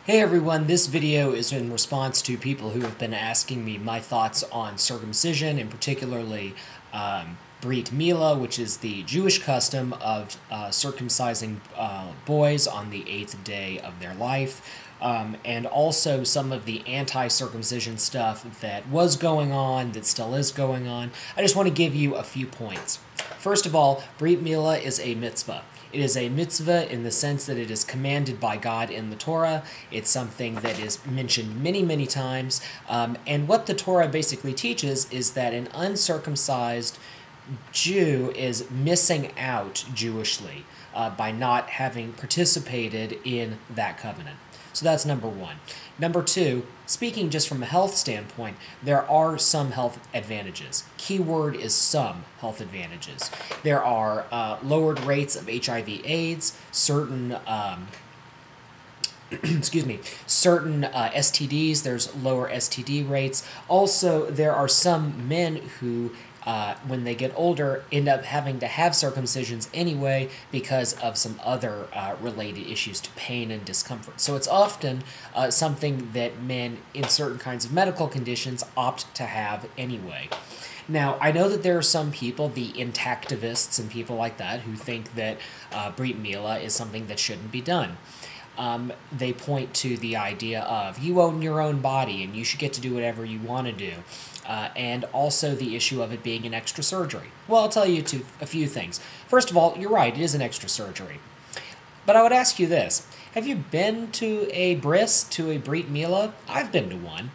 Hey everyone, this video is in response to people who have been asking me my thoughts on circumcision, and particularly Brit Mila, which is the Jewish custom of circumcising boys on the 8th day of their life, and also some of the anti-circumcision stuff that was going on, that still is going on. I just want to give you a few points. First of all, Brit Mila is a mitzvah. It is a mitzvah in the sense that it is commanded by God in the Torah. It's something that is mentioned many, many times. And what the Torah basically teaches is that an uncircumcised Jew is missing out Jewishly by not having participated in that covenant. So that's number one. Number two, speaking just from a health standpoint, there are some health advantages. Keyword is some health advantages. There are lowered rates of HIV/AIDS, certain certain STDs, there's lower STD rates. Also, there are some men who when they get older, end up having to have circumcisions anyway because of some other related issues to pain and discomfort. So it's often something that men in certain kinds of medical conditions opt to have anyway. Now, I know that there are some people, the intactivists and people like that, who think that Brit Mila is something that shouldn't be done. They point to the idea of you own your own body and you should get to do whatever you want to do. And also the issue of it being an extra surgery. Well, I'll tell you a few things. First of all, you're right, it is an extra surgery. But I would ask you this. Have you been to a bris, to a Brit Mila? I've been to one.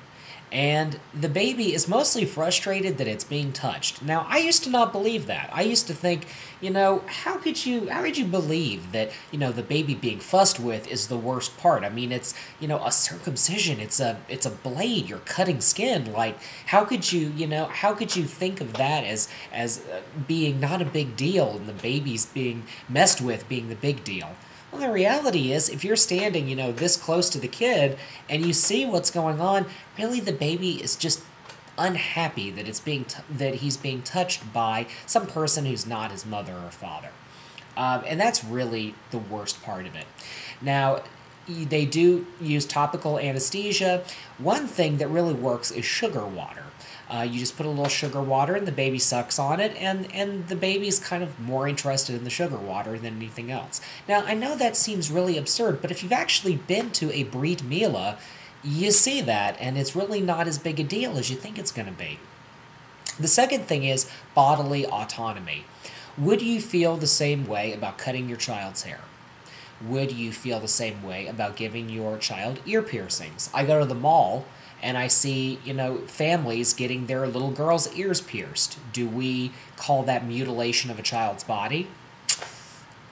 And the baby is mostly frustrated that it's being touched. Now, I used to not believe that. I used to think, how could you believe that, the baby being fussed with is the worst part? I mean, it's, a circumcision. It's a blade. You're cutting skin. Like, how could you think of that as being not a big deal and the baby's being messed with being the big deal? Well, the reality is, if you're standing, this close to the kid and you see what's going on, really the baby is just unhappy that he's being touched by some person who's not his mother or father. And that's really the worst part of it. Now, they do use topical anesthesia. One thing that really works is sugar water. You just put a little sugar water and the baby sucks on it, and the baby's kind of more interested in the sugar water than anything else. Now, I know that seems really absurd, but if you've actually been to a Brit Mila, you see that, and it's really not as big a deal as you think it's going to be. The second thing is bodily autonomy. Would you feel the same way about cutting your child's hair? Would you feel the same way about giving your child ear piercings? I go to the mall, and I see, families getting their little girls' ears pierced. Do we call that mutilation of a child's body?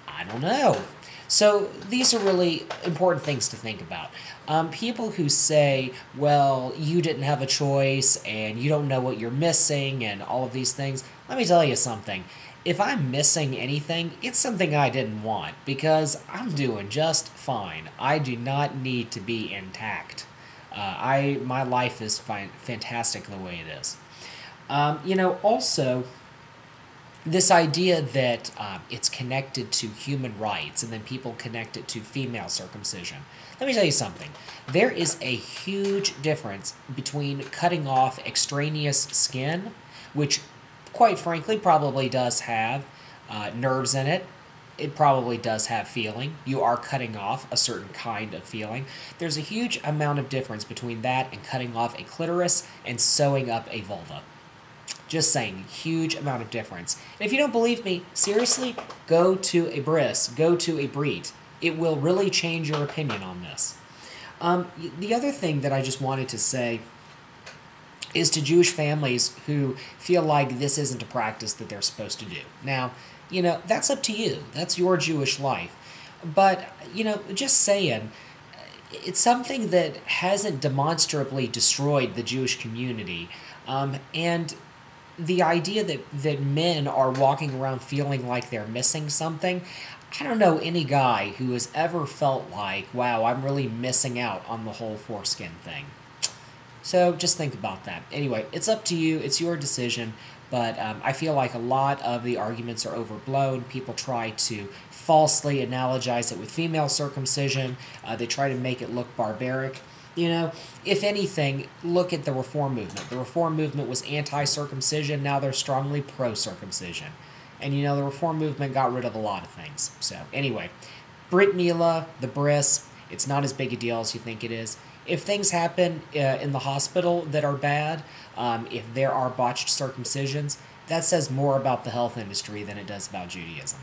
I don't know. So these are really important things to think about. People who say, well, you didn't have a choice and you don't know what you're missing and all of these things, let me tell you something. If I'm missing anything, it's something I didn't want because I'm doing just fine. I do not need to be intact. My life is fantastic the way it is. Also, this idea that it's connected to human rights and then people connect it to female circumcision. Let me tell you something. There is a huge difference between cutting off extraneous skin, which, quite frankly, probably does have nerves in it. It probably does have feeling. You are cutting off a certain kind of feeling. There's a huge amount of difference between that and cutting off a clitoris and sewing up a vulva. Just saying, huge amount of difference. And if you don't believe me, seriously, go to a bris, go to a Brit. It will really change your opinion on this. The other thing that I just wanted to say is to Jewish families who feel like this isn't a practice that they're supposed to do. Now, that's up to you. That's your Jewish life. But, just saying, it's something that hasn't demonstrably destroyed the Jewish community. And the idea that men are walking around feeling like they're missing something, I don't know any guy who has ever felt like, wow, I'm really missing out on the whole foreskin thing. So just think about that. Anyway, it's up to you. It's your decision. But I feel like a lot of the arguments are overblown. People try to falsely analogize it with female circumcision. They try to make it look barbaric. If anything, look at the Reform movement. The Reform movement was anti-circumcision. Now they're strongly pro-circumcision. And, the Reform movement got rid of a lot of things. So, anyway, Brit Mila, the bris, it's not as big a deal as you think it is. If things happen in the hospital that are bad, if there are botched circumcisions, that says more about the health industry than it does about Judaism.